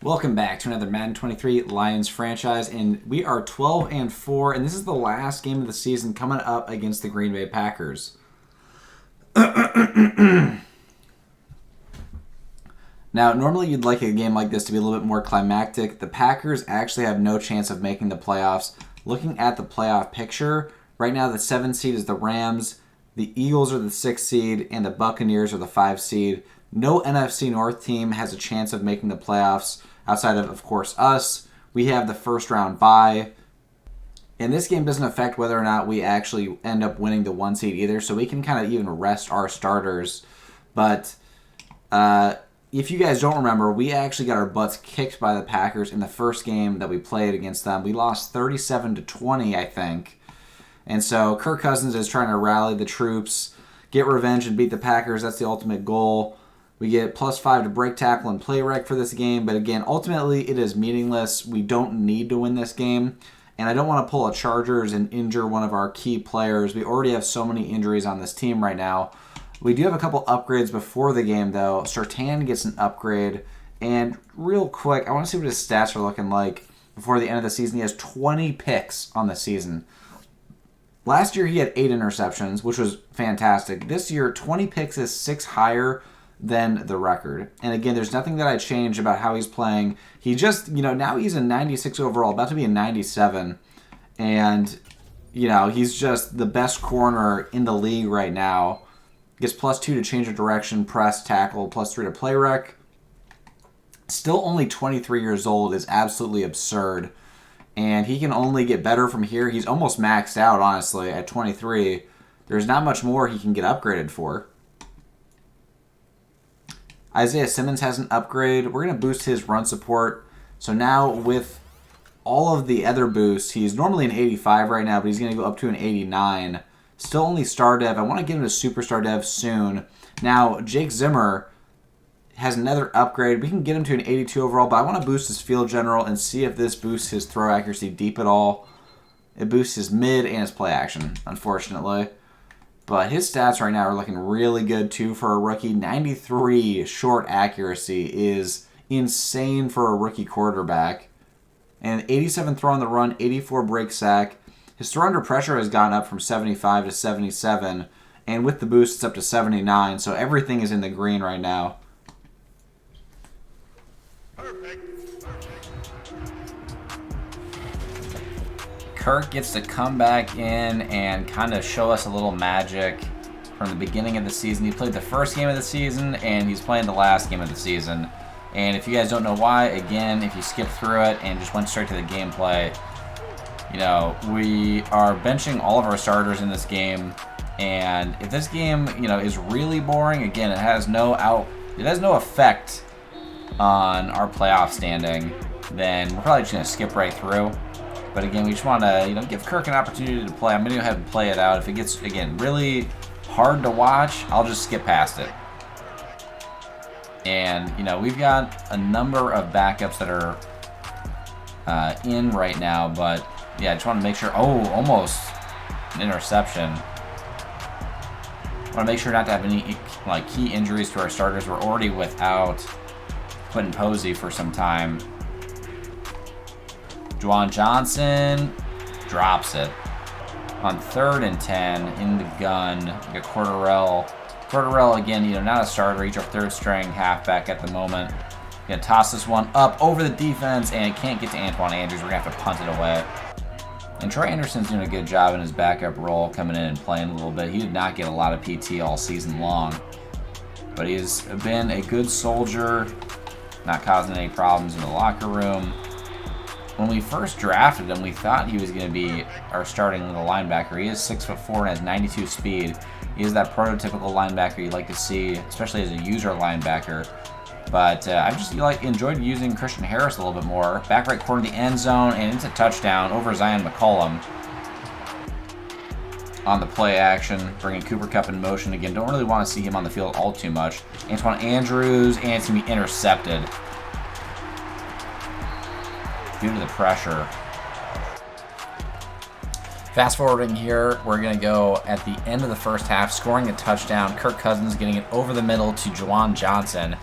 Welcome back to another Madden 23 Lions franchise, and we are 12-4, and this is the last game of the season coming up against the Green Bay Packers. Now, normally you'd like a game like this to be a little bit more climactic. The Packers actually have no chance of making the playoffs. Looking at the playoff picture, right now the 7th seed is the Rams, the Eagles are the 6th seed, and the Buccaneers are the 5th seed. No NFC North team has a chance of making the playoffs outside of course, us. We have the first round bye. And this game doesn't affect whether or not we actually end up winning the 1 seed either, so we can kind of even rest our starters. But if you guys don't remember, we actually got our butts kicked by the Packers in the first game that we played against them. We lost 37-20, I think. And so Kirk Cousins is trying to rally the troops, get revenge, and beat the Packers. That's the ultimate goal. We get +5 to break tackle and play rec for this game. But again, ultimately, it is meaningless. We don't need to win this game. And I don't want to pull a Chargers and injure one of our key players. We already have so many injuries on this team right now. We do have a couple upgrades before the game, though. Surtain gets an upgrade. And real quick, I want to see what his stats are looking like before the end of the season. He has 20 picks on the season. Last year, he had 8 interceptions, which was fantastic. This year, 20 picks is 6 higher than the record. And again, there's nothing that I changed about how he's playing. He just, now he's a 96 overall, about to be a 97. And, he's just the best corner in the league right now. Gets +2 to change of direction, press, tackle, +3 to play rec. Still only 23 years old is absolutely absurd. And he can only get better from here. He's almost maxed out, honestly, at 23. There's not much more he can get upgraded for. Isaiah Simmons has an upgrade. We're going to boost his run support. So now with all of the other boosts, he's normally an 85 right now, but he's going to go up to an 89. Still only star dev. I want to get him to superstar dev soon. Now, Jake Zimmer has another upgrade. We can get him to an 82 overall, but I want to boost his field general and see if this boosts his throw accuracy deep at all. It boosts his mid and his play action, unfortunately. But his stats right now are looking really good, too, for a rookie. 93 short accuracy is insane for a rookie quarterback. And 87 throw on the run, 84 break sack. His throw under pressure has gone up from 75 to 77. And with the boost, it's up to 79. So everything is in the green right now. Perfect. Kirk gets to come back in and kind of show us a little magic from the beginning of the season. He played the first game of the season, and he's playing the last game of the season. And if you guys don't know why, again, if you skip through it and just went straight to the gameplay, we are benching all of our starters in this game. And if this game, is really boring, again, it has no effect on our playoff standing, then we're probably just going to skip right through. But again, we just want to, give Kirk an opportunity to play. I'm going to go ahead and play it out. If it gets, again, really hard to watch, I'll just skip past it. And, we've got a number of backups that are in right now. But, yeah, I just want to make sure. Oh, almost an interception. I want to make sure not to have any, key injuries to our starters. We're already without Quentin Posey for some time. Juwan Johnson drops it. On 3rd and 10, in the gun, we got Cordarrelle. Cordarrelle, again, not a starter. He's our 3rd string halfback at the moment. Gonna toss this one up over the defense, and it can't get to Antoine Andrews. We're gonna have to punt it away. And Troy Anderson's doing a good job in his backup role, coming in and playing a little bit. He did not get a lot of PT all season long. But he's been a good soldier, not causing any problems in the locker room. When we first drafted him, we thought he was going to be our starting little linebacker. He is 6'4" and has 92 speed. He is that prototypical linebacker you'd like to see, especially as a user linebacker. But I just enjoyed using Christian Harris a little bit more. Back right corner of the end zone, and it's a touchdown over Zion McCollum. On the play action, bringing Cooper Kupp in motion. Again, don't really want to see him on the field all too much. Antoine Andrews, and it's going to be intercepted due to the pressure. Fast forwarding here, we're going to go at the end of the first half, scoring a touchdown. Kirk Cousins getting it over the middle to Juwan Johnson,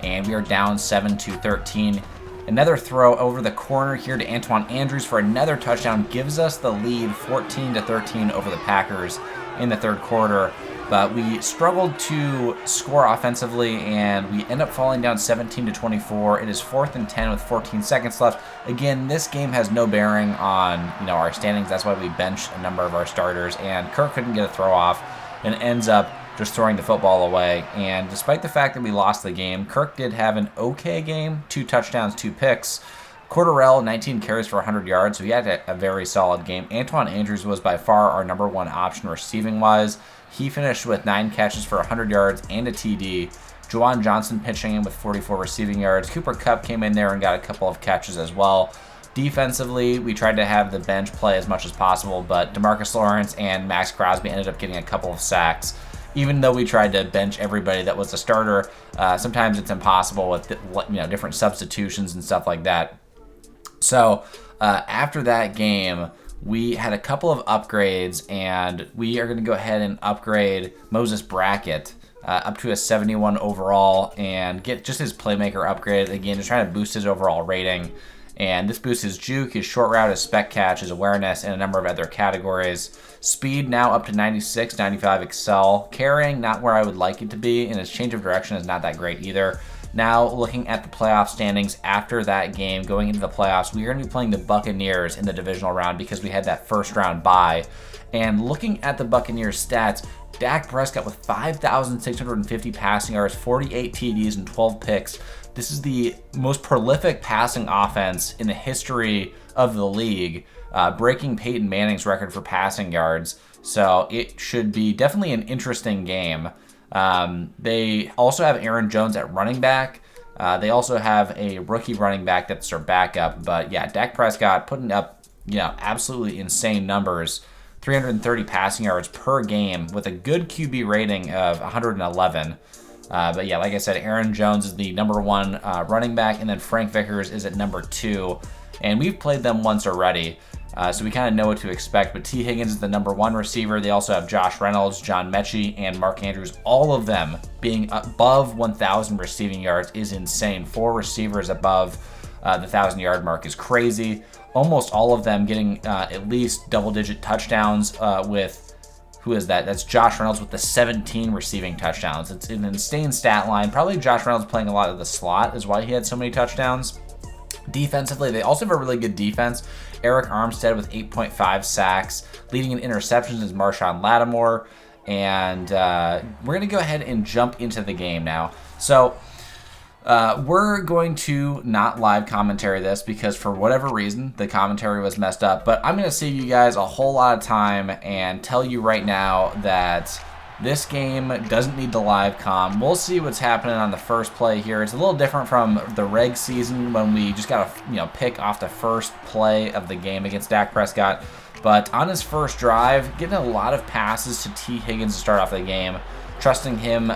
and we are down 7-13. Another throw over the corner here to Antoine Andrews for another touchdown gives us the lead 14-13 over the Packers in the third quarter. But we struggled to score offensively, and we end up falling down 17-24. It is 4th and 10 with 14 seconds left. Again, this game has no bearing on our standings. That's why we benched a number of our starters, and Kirk couldn't get a throw off and ends up just throwing the football away. And despite the fact that we lost the game, Kirk did have an okay game, 2 touchdowns, 2 picks. Cordarrelle, 19 carries for 100 yards, so he had a very solid game. Antoine Andrews was by far our number 1 option receiving-wise. He finished with 9 catches for 100 yards and a TD. Juwan Johnson pitching in with 44 receiving yards. Cooper Kupp came in there and got a couple of catches as well. Defensively, we tried to have the bench play as much as possible, but DeMarcus Lawrence and Max Crosby ended up getting a couple of sacks. Even though we tried to bench everybody that was a starter, sometimes it's impossible with different substitutions and stuff like that. So after that game, we had a couple of upgrades, and we are going to go ahead and upgrade Moses Brackett up to a 71 overall and get just his playmaker upgraded. Again, just trying to boost his overall rating. And this boosts his juke, his short route, his spec catch, his awareness, and a number of other categories. Speed now up to 96, 95 excel. Carrying, not where I would like it to be, and his change of direction is not that great either. Now, looking at the playoff standings after that game, going into the playoffs, we are going to be playing the Buccaneers in the divisional round because we had that first round bye. And looking at the Buccaneers stats, Dak Prescott with 5,650 passing yards, 48 TDs, and 12 picks. This is the most prolific passing offense in the history of the league, breaking Peyton Manning's record for passing yards. So it should be definitely an interesting game. They also have Aaron Jones at running back. They also have a rookie running back that's their backup. But yeah, Dak Prescott putting up absolutely insane numbers. 330 passing yards per game with a good QB rating of 111. But yeah, like I said, Aaron Jones is the number 1 running back, and then Frank Vickers is at number 2. And we've played them once already, so we kind of know what to expect. But T. Higgins is the number 1 receiver. They also have Josh Reynolds, John Mechie, and Mark Andrews. All of them being above 1,000 receiving yards is insane. 4 receivers above the 1,000-yard mark is crazy. Almost all of them getting at least double-digit touchdowns with... Who is that? That's Josh Reynolds with the 17 receiving touchdowns. It's an insane stat line. Probably Josh Reynolds playing a lot of the slot is why he had so many touchdowns. Defensively, they also have a really good defense. Eric Armstead with 8.5 sacks. Leading in interceptions is Marshawn Lattimore. And we're going to go ahead and jump into the game now. So we're going to not live commentary this because for whatever reason, the commentary was messed up. But I'm going to save you guys a whole lot of time and tell you right now that this game doesn't need the live comm. We'll see what's happening on the first play here. It's a little different from the reg season when we just got to pick off the first play of the game against Dak Prescott. But on his first drive, getting a lot of passes to T. Higgins to start off the game. Trusting him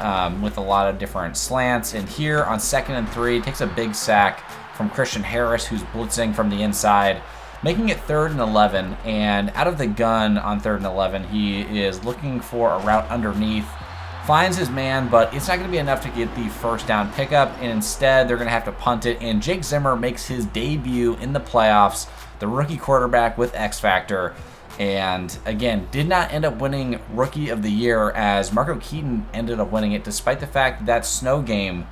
with a lot of different slants. And here on 2nd and 3, takes a big sack from Christian Harris, who's blitzing from the inside, making it 3rd and 11. And out of the gun on 3rd and 11, he is looking for a route underneath. Finds his man, but it's not going to be enough to get the first down pickup. And instead, they're going to have to punt it. And Jake Zimmer makes his debut in the playoffs, the rookie quarterback with X Factor. And again, did not end up winning Rookie of the Year as Marco Keaton ended up winning it, despite the fact that snow game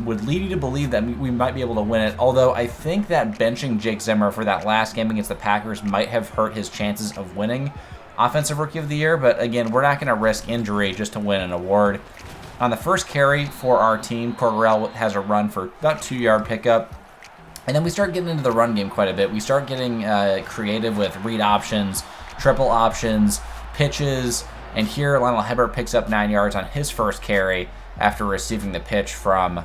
would lead you to believe that we might be able to win it. Although I think that benching Jake Zimmer for that last game against the Packers might have hurt his chances of winning Offensive Rookie of the Year. But again, we're not going to risk injury just to win an award. On the first carry for our team, Cordarrelle has a run for about 2-yard pickup. And then we start getting into the run game quite a bit. We start getting creative with read options, triple options, pitches. And here Lionel Hebert picks up 9 yards on his first carry after receiving the pitch from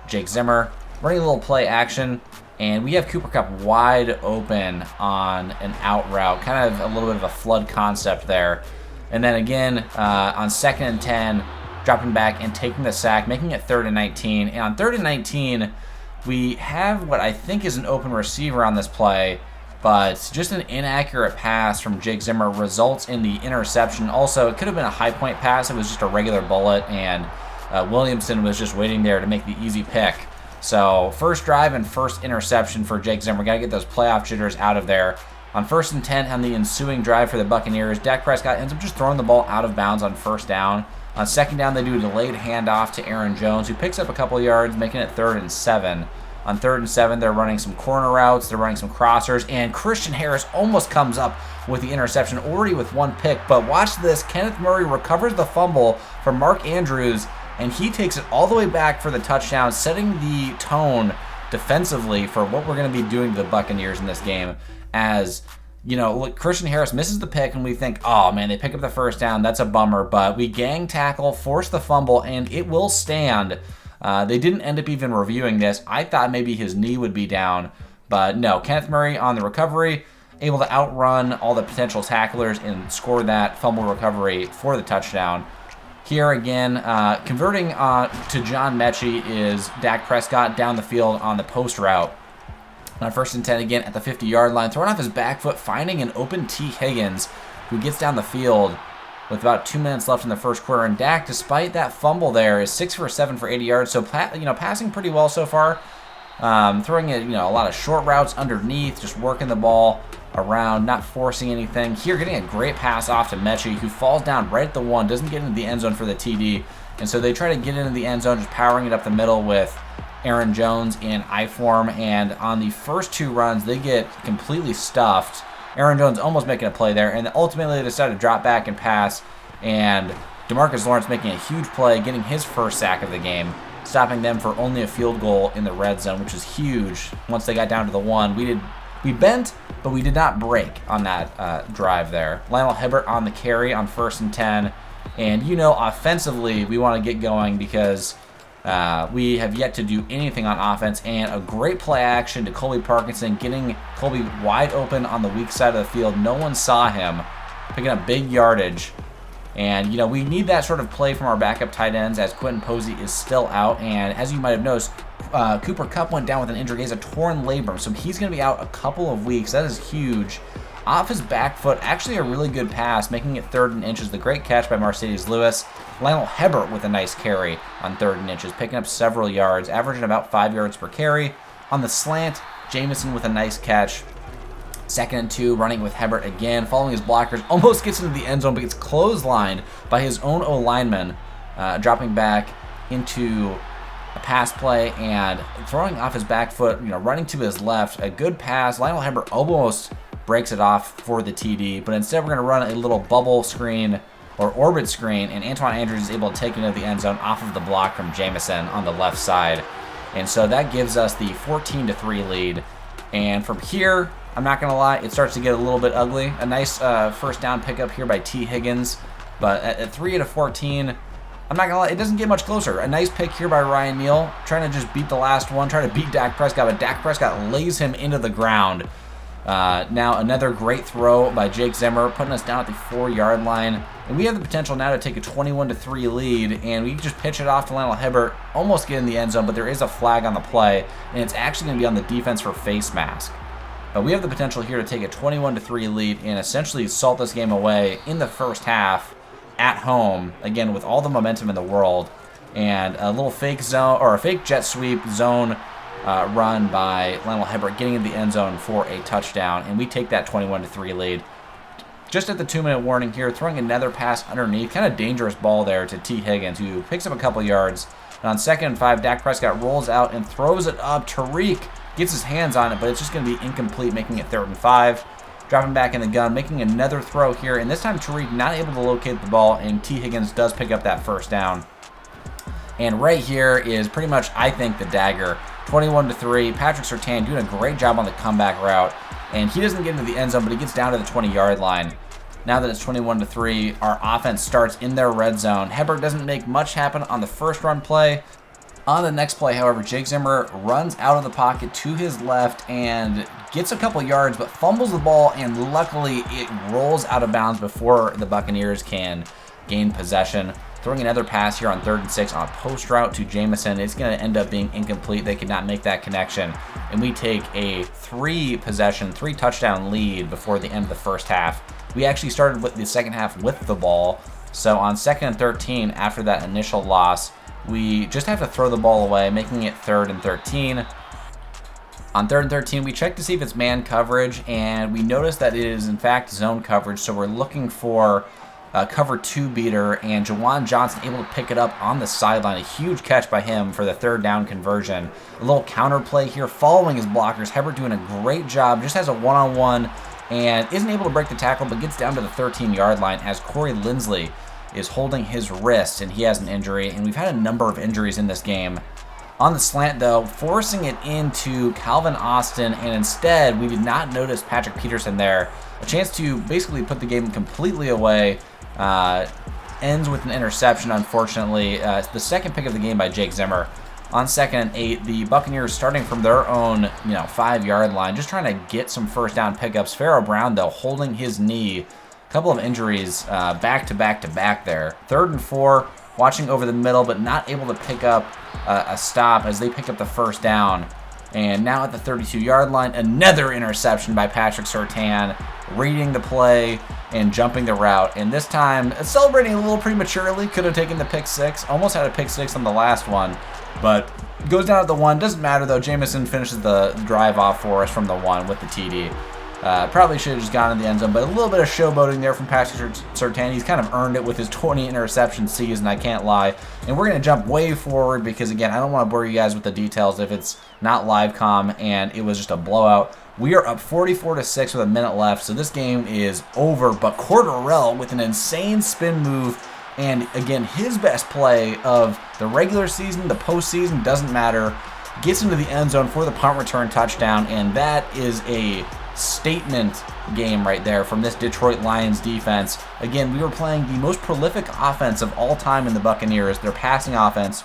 Jake Zimmer. Running a little play action. And we have Cooper Kupp wide open on an out route. Kind of a little bit of a flood concept there. And then again, on 2nd and 10, dropping back and taking the sack, making it 3rd and 19. And on 3rd and 19... we have what I think is an open receiver on this play, but just an inaccurate pass from Jake Zimmer results in the interception. Also, it could have been a high point pass. It was just a regular bullet, and Williamson was just waiting there to make the easy pick. So first drive and first interception for Jake Zimmer. Got to get those playoff jitters out of there. On 1st and 10 on the ensuing drive for the Buccaneers, Dak Prescott ends up just throwing the ball out of bounds on 1st down. On 2nd down, they do a delayed handoff to Aaron Jones, who picks up a couple yards, making it 3rd and 7. On 3rd and 7, they're running some corner routes, they're running some crossers, and Christian Harris almost comes up with the interception, already with 1 pick. But watch this, Kenneth Murray recovers the fumble from Mark Andrews, and he takes it all the way back for the touchdown, setting the tone defensively for what we're going to be doing to the Buccaneers in this game. As, you know, look, Christian Harris misses the pick, and we think, oh man, they pick up the 1st down, that's a bummer, but we gang tackle, force the fumble, and it will stand. They didn't end up even reviewing this. I thought maybe his knee would be down, but no, Kenneth Murray on the recovery, able to outrun all the potential tacklers and score that fumble recovery for the touchdown. Here again, converting to John Mechie is Dak Prescott down the field on the post route. On 1st and 10 again at the 50-yard line, throwing off his back foot, finding an open T. Higgins, who gets down the field with about 2 minutes left in the 1st quarter. And Dak, despite that fumble there, is 6 for 7 for 80 yards. So, passing pretty well so far. Throwing it, a lot of short routes underneath, just working the ball around, not forcing anything. Here, getting a great pass off to Mechie, who falls down right at the 1, doesn't get into the end zone for the TD. And so they try to get into the end zone, just powering it up the middle with Aaron Jones in I form, and on the first 2 runs, they get completely stuffed. Aaron Jones almost making a play there, and ultimately they decide to drop back and pass, and DeMarcus Lawrence making a huge play, getting his first sack of the game, stopping them for only a field goal in the red zone, which is huge. Once they got down to the 1, we bent, but we did not break on that drive there. Lionel Hibbert on the carry on 1st and 10, and offensively, we want to get going because we have yet to do anything on offense, and a great play action to Colby Parkinson, getting Colby wide open on the weak side of the field. No one saw him, picking up big yardage. And, we need that sort of play from our backup tight ends as Quentin Posey is still out. And as you might have noticed, Cooper Kupp went down with an injury. He has a torn labrum, so he's going to be out a couple of weeks. That is huge. Off his back foot, actually a really good pass, making it 3rd and inches. The great catch by Mercedes Lewis. Lionel Hibbert with a nice carry on 3rd and inches, picking up several yards, averaging about 5 yards per carry. On the slant, Jamison with a nice catch. 2nd and 2, running with Hibbert again, following his blockers, almost gets into the end zone, but gets clotheslined by his own O-lineman, dropping back into a pass play and throwing off his back foot, running to his left. A good pass. Lionel Hibbert almost breaks it off for the TD, but instead we're going to run a little bubble screen or orbit screen, and Antoine Andrews is able to take it into the end zone off of the block from Jamison on the left side. And so that gives us the 14-3 lead. And from here, I'm not going to lie, it starts to get a little bit ugly. A nice 1st down pickup here by T. Higgins, but at 3-14, I'm not going to lie, it doesn't get much closer. A nice pick here by Ryan Neal, trying to just beat the last one, trying to beat Dak Prescott, but Dak Prescott lays him into the ground. Now another great throw by Jake Zimmer, putting us down at the 4-yard line. And we have the potential now to take a 21-3 lead, and we just pitch it off to Lionel Hibbert, almost get in the end zone, but there is a flag on the play, and it's actually going to be on the defense for face mask. But we have the potential here to take a 21-3 lead and essentially salt this game away in the 1st half at home, again with all the momentum in the world. And a little fake zone, or a fake jet sweep zone run by Lionel Hibbert, getting in the end zone for a touchdown, and we take that 21-3 lead. Just at the 2-minute warning here, throwing another pass underneath, kind of dangerous ball there to T. Higgins, who picks up a couple yards. And on 2nd and 5, Dak Prescott rolls out and throws it up. Tariq gets his hands on it, but it's just going to be incomplete, making it 3rd and 5. Dropping back in the gun, making another throw here, and this time Tariq not able to locate the ball, and T. Higgins does pick up that 1st down. And right here is pretty much, I think, the dagger. 21-3. Patrick Surtain doing a great job on the comeback route, and he doesn't get into the end zone, but he gets down to the 20-yard line. Now that it's 21-3, our offense starts in their red zone. Hibbert doesn't make much happen on the 1st run play. On the next play, however, Jake Zimmer runs out of the pocket to his left and gets a couple yards, but fumbles the ball, and luckily it rolls out of bounds before the Buccaneers can gain possession. Throwing another pass here on 3rd and 6 on a post route to Jamison. It's going to end up being incomplete. They could not make that connection. And we take a 3-touchdown lead before the end of the 1st half. We actually started with the 2nd half with the ball. So on 2nd and 13, after that initial loss, we just have to throw the ball away, making it 3rd and 13. On 3rd and 13, we check to see if it's man coverage, and we notice that it is in fact zone coverage, so we're looking for a cover 2 beater, and Juwan Johnson able to pick it up on the sideline. A huge catch by him for the 3rd down conversion. A little counter play here following his blockers. Hebert doing a great job, just has a one-on-one and isn't able to break the tackle, but gets down to the 13-yard line as Corey Lindsley is holding his wrist, and he has an injury, and we've had a number of injuries in this game. On the slant, though, forcing it into Calvin Austin, and instead, we did not notice Patrick Peterson there. A chance to basically put the game completely away. Ends with an interception, unfortunately. The second pick of the game by Jake Zimmer. On 2nd and 8, the Buccaneers starting from their own 5-yard line, just trying to get some first down pickups. Pharaoh Brown, though, holding his knee. A couple of injuries back to back to back there. 3rd and 4. Watching over the middle, but not able to pick up a stop as they pick up the first down. And now at the 32-yard line, another interception by Patrick Surtain, reading the play and jumping the route. And this time, celebrating a little prematurely, could have taken the pick 6. Almost had a pick 6 on the last one, but goes down at the 1. Doesn't matter, though. Jamison finishes the drive off for us from the 1 with the TD. Probably should have just gone in the end zone, but a little bit of showboating there from Patrick Surtain. He's kind of earned it with his 20 interception season, I can't lie. And we're going to jump way forward because, again, I don't want to bore you guys with the details if it's not live comm, and it was just a blowout. We are up 44-6 with a minute left, so this game is over. But Cordarrelle with an insane spin move, and, again, his best play of the regular season, the postseason, doesn't matter. Gets into the end zone for the punt return touchdown, and that is a statement game right there from this Detroit Lions defense. Again, we were playing the most prolific offense of all time in the Buccaneers, their passing offense.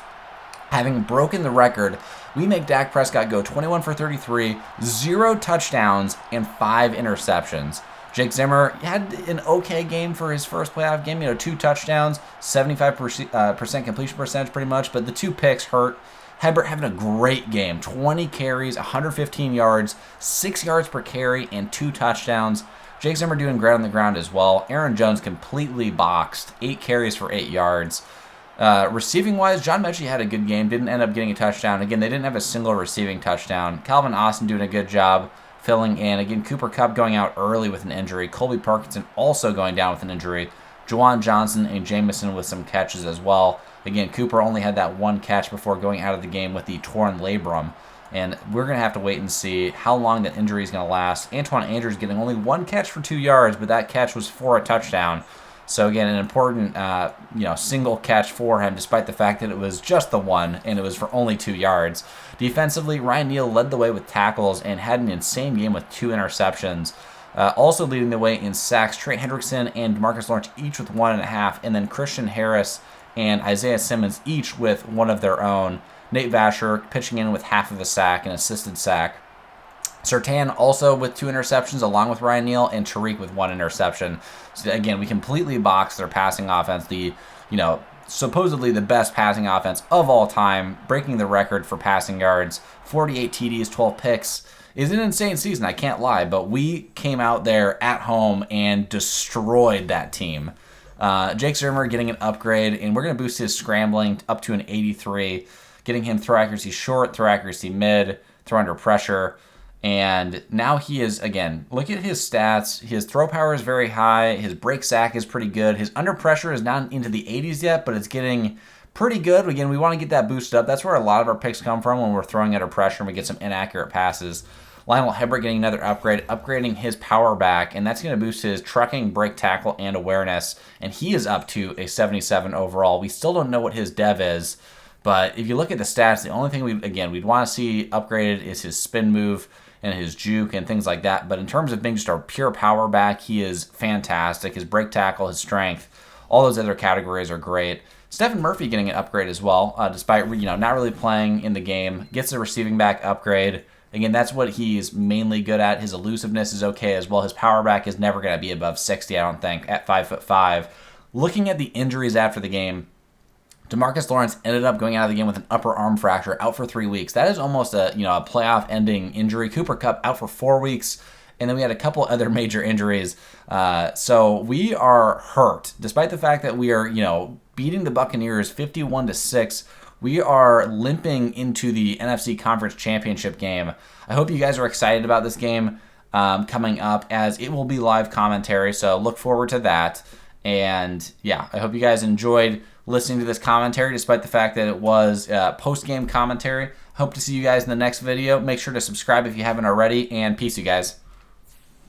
Having broken the record, we make Dak Prescott go 21 for 33, 0 touchdowns, and 5 interceptions. Jake Zimmer had an okay game for his first playoff game, 2 touchdowns, 75% completion percentage pretty much, but the 2 picks hurt. Hebert having a great game, 20 carries, 115 yards, 6 yards per carry, and 2 touchdowns. Jake Zimmer doing great on the ground as well. Aaron Jones completely boxed, 8 carries for 8 yards. Receiving-wise, John Mechie had a good game, didn't end up getting a touchdown. Again, they didn't have a single receiving touchdown. Calvin Austin doing a good job filling in. Again, Cooper Kupp going out early with an injury. Colby Parkinson also going down with an injury. Juwan Johnson and Jamison with some catches as well. Again, Cooper only had that 1 catch before going out of the game with the torn labrum. And we're going to have to wait and see how long that injury is going to last. Antoine Andrews getting only 1 catch for 2 yards, but that catch was for a touchdown. So again, an important single catch for him, despite the fact that it was just the 1 and it was for only 2 yards. Defensively, Ryan Neal led the way with tackles and had an insane game with 2 interceptions. Also leading the way in sacks, Trey Hendrickson and DeMarcus Lawrence each with 1.5, and then Christian Harris and Isaiah Simmons each with 1 of their own. Nate Vasher pitching in with half of a sack, an assisted sack. Surtain also with 2 interceptions along with Ryan Neal, and Tariq with 1 interception. So again, we completely boxed their passing offense, supposedly the best passing offense of all time, breaking the record for passing yards, 48 TDs, 12 picks. Is an insane season, I can't lie, but we came out there at home and destroyed that team. Jake Zimmer getting an upgrade, and we're going to boost his scrambling up to an 83, getting him throw accuracy short, throw accuracy mid, throw under pressure. And now he is, again, look at his stats. His throw power is very high. His break sack is pretty good. His under pressure is not into the 80s yet, but it's getting pretty good. Again, we want to get that boosted up. That's where a lot of our picks come from when we're throwing under pressure and we get some inaccurate passes. Lionel Hebert getting another upgrade, upgrading his power back, and that's going to boost his trucking, break tackle, and awareness. And he is up to a 77 overall. We still don't know what his dev is, but if you look at the stats, the only thing we'd want to see upgraded is his spin move and his juke and things like that. But in terms of being just a pure power back, he is fantastic. His break tackle, his strength, all those other categories are great. Stephen Murphy getting an upgrade as well, despite not really playing in the game. Gets a receiving back upgrade. Again, that's what he's mainly good at. His elusiveness is okay as well. His power back is never going to be above 60, I don't think, at 5'5". Looking at the injuries after the game, DeMarcus Lawrence ended up going out of the game with an upper arm fracture, out for 3 weeks. That is almost a playoff-ending injury. Cooper Kupp out for 4 weeks, and then we had a couple other major injuries. So we are hurt, despite the fact that we are, beating the Buccaneers 51-6. we are limping into the NFC Conference Championship game. I hope you guys are excited about this game coming up, as it will be live commentary, so look forward to that. And yeah, I hope you guys enjoyed listening to this commentary, despite the fact that it was post-game commentary. Hope to see you guys in the next video. Make sure to subscribe if you haven't already, and peace, you guys.